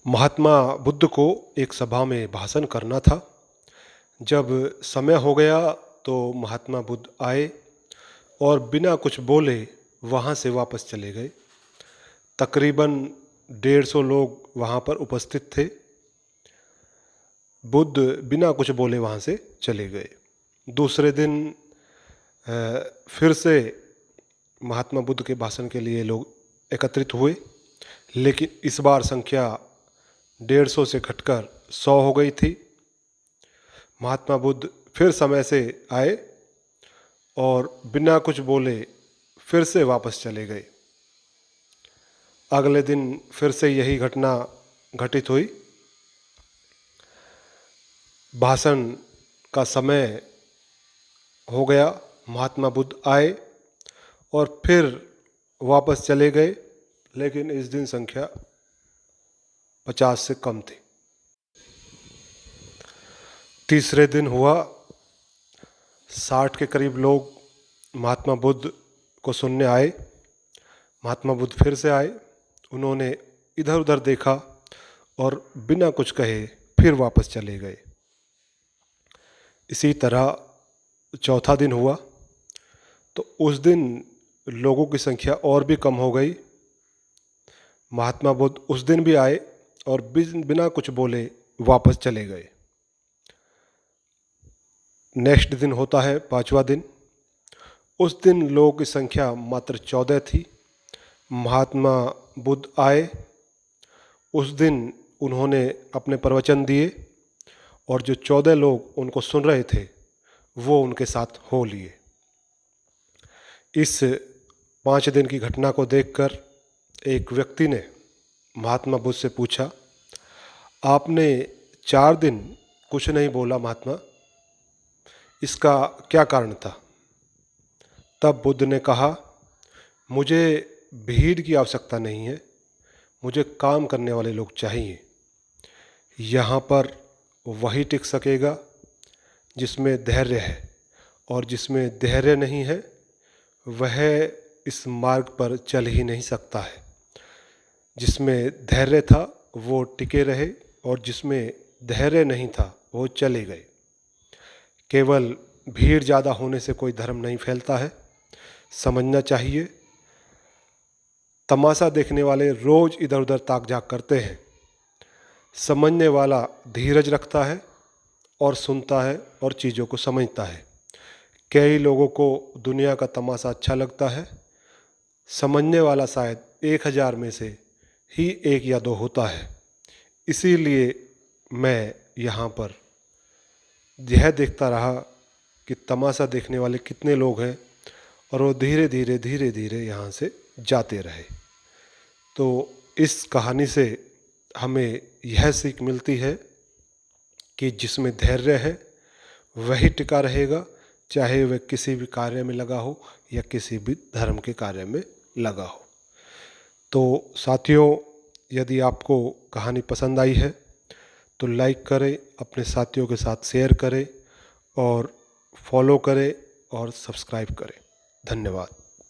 महात्मा बुद्ध को एक सभा में भाषण करना था। जब समय हो गया तो महात्मा बुद्ध आए और बिना कुछ बोले वहाँ से वापस चले गए। तकरीबन 150 लोग वहाँ पर उपस्थित थे। बुद्ध बिना कुछ बोले वहाँ से चले गए। दूसरे दिन फिर से महात्मा बुद्ध के भाषण के लिए लोग एकत्रित हुए, लेकिन इस बार संख्या 150 से घटकर 100 हो गई थी। महात्मा बुद्ध फिर समय से आए और बिना कुछ बोले फिर से वापस चले गए। अगले दिन फिर से यही घटना घटित हुई। भाषण का समय हो गया, महात्मा बुद्ध आए और फिर वापस चले गए, लेकिन इस दिन संख्या 50 से कम थी। तीसरे दिन हुआ, 60 के करीब लोग महात्मा बुद्ध को सुनने आए। महात्मा बुद्ध फिर से आए, उन्होंने इधर उधर देखा और बिना कुछ कहे फिर वापस चले गए। इसी तरह चौथा दिन हुआ तो उस दिन लोगों की संख्या और भी कम हो गई। महात्मा बुद्ध उस दिन भी आए और बिना कुछ बोले वापस चले गए। नेक्स्ट दिन होता है 5वां दिन। उस दिन लोगों की संख्या मात्र 14 थी। महात्मा बुद्ध आए, उस दिन उन्होंने अपने प्रवचन दिए और जो 14 लोग उनको सुन रहे थे वो उनके साथ हो लिए। इस 5 दिन की घटना को देखकर एक व्यक्ति ने महात्मा बुद्ध से पूछा, आपने 4 दिन कुछ नहीं बोला महात्मा, इसका क्या कारण था? तब बुद्ध ने कहा, मुझे भीड़ की आवश्यकता नहीं है, मुझे काम करने वाले लोग चाहिए। यहाँ पर वही टिक सकेगा जिसमें धैर्य है, और जिसमें धैर्य नहीं है वह इस मार्ग पर चल ही नहीं सकता है। जिसमें धैर्य था वो टिके रहे और जिसमें धैर्य नहीं था वो चले गए। केवल भीड़ ज़्यादा होने से कोई धर्म नहीं फैलता है, समझना चाहिए। तमाशा देखने वाले रोज़ इधर उधर ताक झाक करते हैं, समझने वाला धीरज रखता है और सुनता है और चीज़ों को समझता है। कई लोगों को दुनिया का तमाशा अच्छा लगता है, समझने वाला शायद 1000 में से ही 1 या 2 होता है। इसीलिए मैं यहाँ पर यह देखता रहा कि तमाशा देखने वाले कितने लोग हैं और वो धीरे धीरे यहाँ से जाते रहे। तो इस कहानी से हमें यह सीख मिलती है कि जिसमें धैर्य है वही टिका रहेगा, चाहे वह किसी भी कार्य में लगा हो या किसी भी धर्म के कार्य में लगा हो। तो साथियों, यदि आपको कहानी पसंद आई है तो लाइक करें, अपने साथियों के साथ शेयर करें और फॉलो करें और सब्सक्राइब करें। धन्यवाद।